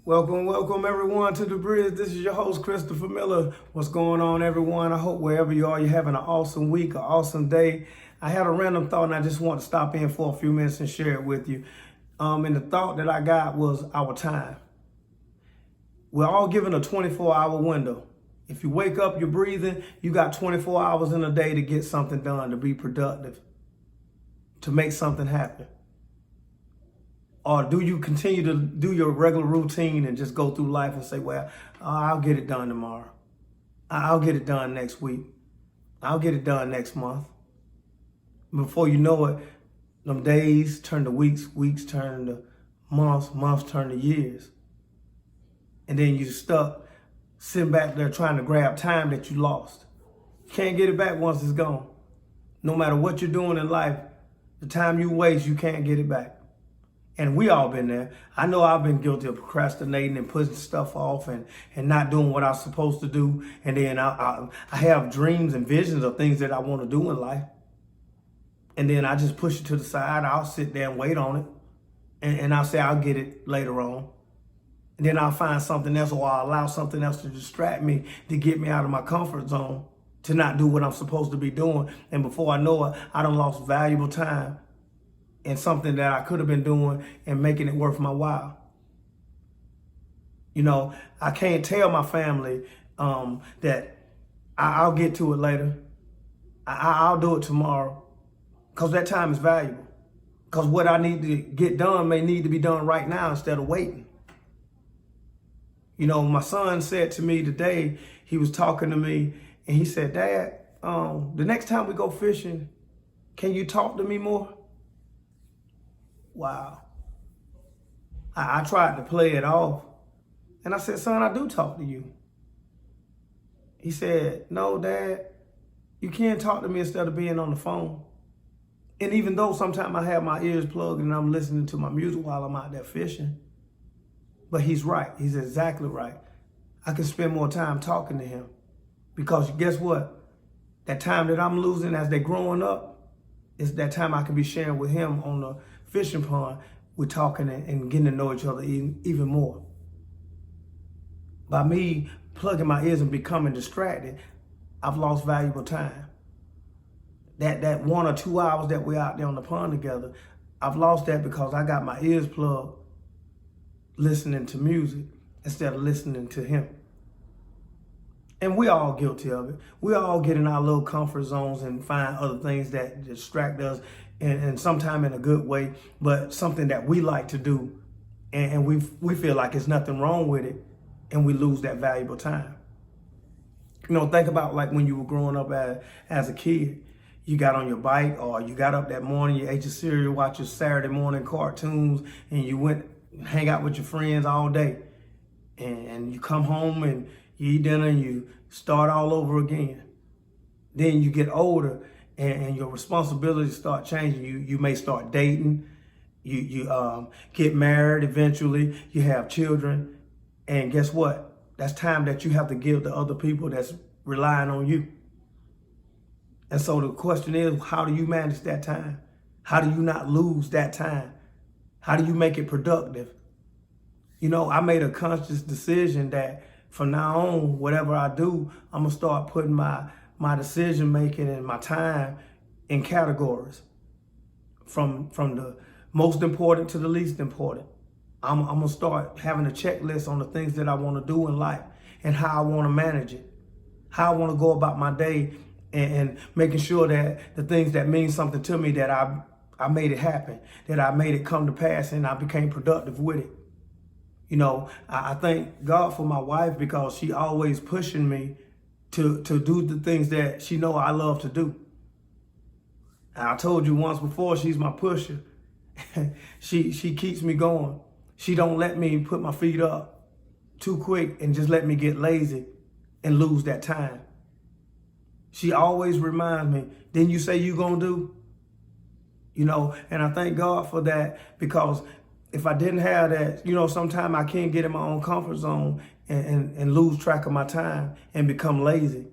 Welcome everyone to The Bridge. This is your host, Christopher Miller. What's going on, everyone? I hope wherever you are, you're having an awesome week, an awesome day. I had a random thought and I just want to stop in for a few minutes and share it with you. And the thought that I got was our time. We're all given a 24-hour window. If you wake up, you're breathing, you got 24 hours in a day to get something done, to be productive, to make something happen. Or do you continue to do your regular routine and just go through life and say, well, I'll get it done tomorrow. I'll get it done next week. I'll get it done next month. Before you know it, them days turn to weeks, weeks turn to months, months turn to years. And then you're stuck sitting back there trying to grab time that you lost. You can't get it back once it's gone. No matter what you're doing in life, the time you waste, you can't get it back. And we all been there. I know I've been guilty of procrastinating and putting stuff off and not doing what I'm supposed to do. And then I have dreams and visions of things that I want to do in life. And then I just push it to the side. I'll sit there and wait on it. And I'll say I'll get it later on. And then I'll find something else, or I'll allow something else to distract me, to get me out of my comfort zone, to not do what I'm supposed to be doing. And before I know it, I done lost valuable time and something that I could have been doing and making it worth my while. You know, I can't tell my family that I'll get to it later. I'll do it tomorrow, because that time is valuable. Because what I need to get done may need to be done right now instead of waiting. You know, my son said to me today, he was talking to me and he said, Dad, the next time we go fishing, can you talk to me more? Wow. I tried to play it off. And I said, son, I do talk to you. He said, no, Dad, you can't talk to me instead of being on the phone. And even though sometimes I have my ears plugged and I'm listening to my music while I'm out there fishing, but he's right. He's exactly right. I can spend more time talking to him, because guess what? That time that I'm losing as they're growing up is that time I can be sharing with him on the fishing pond. We're talking and getting to know each other even more. By me plugging my ears and becoming distracted, I've lost valuable time. That 1 or 2 hours that we're out there on the pond together, I've lost that because I got my ears plugged listening to music instead of listening to him. And we're all guilty of it. We all get in our little comfort zones and find other things that distract us, and sometimes in a good way, but something that we like to do. And we feel like there's nothing wrong with it, and we lose that valuable time. You know, think about like when you were growing up as a kid. You got on your bike, or you got up that morning, you ate your cereal, watched your Saturday morning cartoons, and you went hang out with your friends all day. And you come home and you eat dinner and you start all over again. Then you get older and your responsibilities start changing. You may start dating, you get married eventually, you have children, and guess what? That's time that you have to give to other people that's relying on you. And so the question is, how do you manage that time? How do you not lose that time? How do you make it productive? You know, I made a conscious decision that from now on, whatever I do, I'm gonna start putting my decision making and my time in categories, from the most important to the least important. I'm gonna start having a checklist on the things that I want to do in life and how I want to manage it, how I want to go about my day, and making sure that the things that mean something to me, that I made it happen, that I made it come to pass, and I became productive with it. You know, I thank God for my wife, because she always pushing me to do the things that she know I love to do. And I told you once before, she's my pusher. She keeps me going. She don't let me put my feet up too quick and just let me get lazy and lose that time. She always reminds me, didn't you say you gonna do? You know, and I thank God for that, because if I didn't have that, you know, sometimes I can't get in my own comfort zone and lose track of my time and become lazy.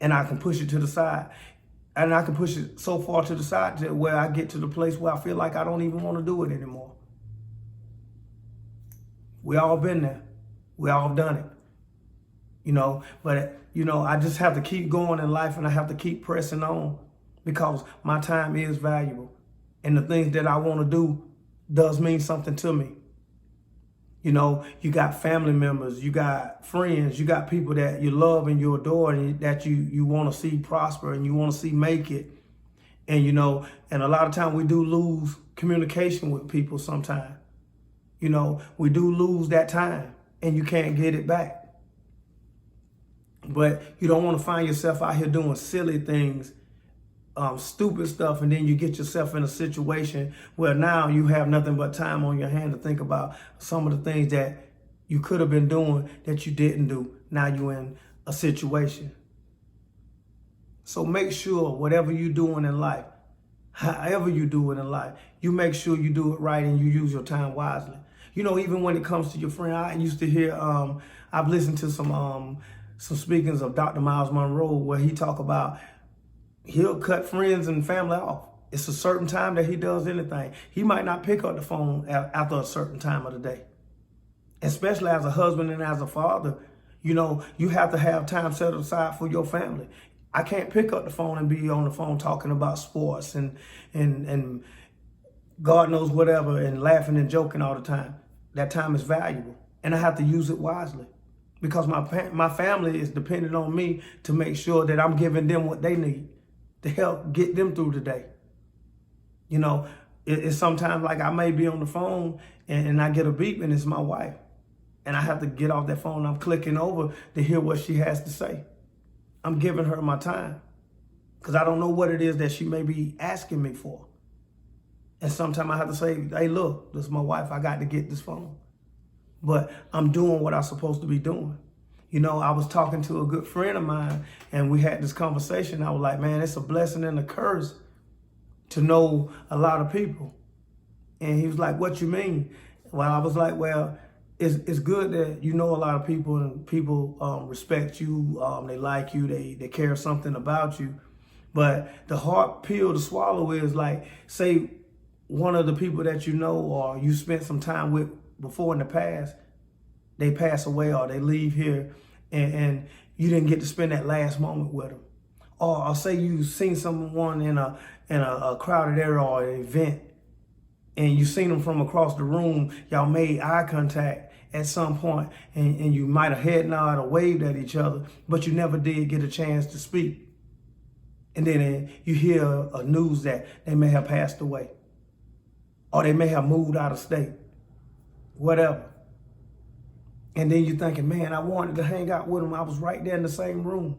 And I can push it to the side. And I can push it so far to the side to where I get to the place where I feel like I don't even want to do it anymore. We all been there. We all done it. But I just have to keep going in life, and I have to keep pressing on because my time is valuable. And the things that I want to do does mean something to me. You got family members, you got friends, you got people that you love and you adore and that you want to see prosper and you want to see make it. And, and a lot of times we do lose communication with people sometimes. We do lose that time and you can't get it back. But you don't want to find yourself out here doing silly things, stupid stuff, and then you get yourself in a situation where now you have nothing but time on your hand to think about some of the things that you could have been doing that you didn't do. Now you're in a situation. So make sure whatever you're doing in life, however you do it in life, you make sure you do it right and you use your time wisely. Even when it comes to your friend, I used to hear, I've listened to some speakings of Dr. Miles Monroe where he talk about he'll cut friends and family off. It's a certain time that he does anything. He might not pick up the phone after a certain time of the day. Especially as a husband and as a father, you have to have time set aside for your family. I can't pick up the phone and be on the phone talking about sports and God knows whatever and laughing and joking all the time. That time is valuable and I have to use it wisely because my family is dependent on me to make sure that I'm giving them what they need to help get them through the day. It's sometimes like I may be on the phone and I get a beep and it's my wife. And I have to get off that phone. I'm clicking over to hear what she has to say. I'm giving her my time because I don't know what it is that she may be asking me for. And sometimes I have to say, hey, look, this is my wife. I got to get this phone. But I'm doing what I'm supposed to be doing. I was talking to a good friend of mine and we had this conversation. I was like, man, it's a blessing and a curse to know a lot of people. And he was like, what you mean? Well, I was like, well, it's good that you know a lot of people and people respect you. They like you. They care something about you. But the hard pill to swallow is like, say one of the people that you know or you spent some time with before in the past, they pass away or they leave here and you didn't get to spend that last moment with them. Or say you seen someone in a crowded area or an event and you seen them from across the room, y'all made eye contact at some point and you might have head nod or waved at each other, but you never did get a chance to speak. And then you hear a news that they may have passed away or they may have moved out of state, whatever. And then you're thinking, man, I wanted to hang out with them. I was right there in the same room.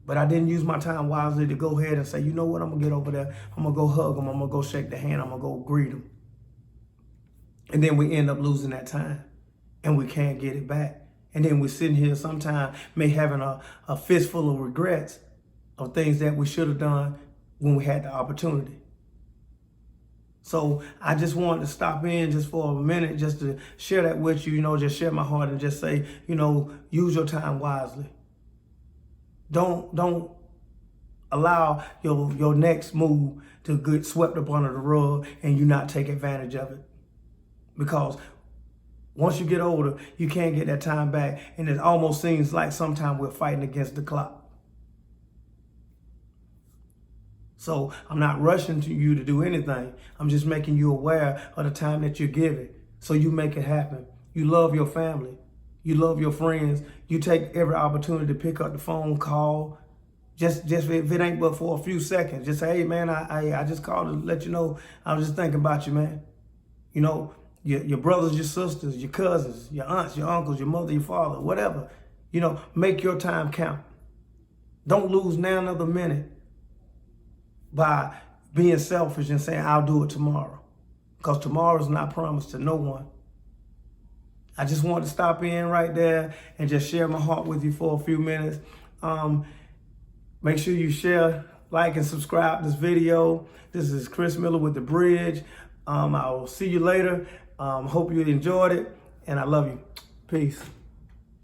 But I didn't use my time wisely to go ahead and say, you know what, I'm going to get over there. I'm going to go hug them. I'm going to go shake their hand. I'm going to go greet them. And then we end up losing that time and we can't get it back. And then we're sitting here sometime may having a fistful of regrets of things that we should have done when we had the opportunity. So I just wanted to stop in just for a minute just to share that with you, just share my heart and just say, use your time wisely. Don't allow your next move to get swept up under the rug and you not take advantage of it. Because once you get older, you can't get that time back. And it almost seems like sometimes we're fighting against the clock. So I'm not rushing to you to do anything. I'm just making you aware of the time that you're giving so you make it happen. You love your family. You love your friends. You take every opportunity to pick up the phone, call. Just if it ain't but for a few seconds, just say, hey, man, I just called to let you know I was just thinking about you, man. Your brothers, your sisters, your cousins, your aunts, your uncles, your mother, your father, whatever. Make your time count. Don't lose now another minute by being selfish and saying, I'll do it tomorrow. Because tomorrow is not promised to no one. I just wanted to stop in right there and just share my heart with you for a few minutes. Make sure you share, like, and subscribe to this video. This is Chris Miller with The Bridge. I will see you later. Hope you enjoyed it, and I love you. Peace.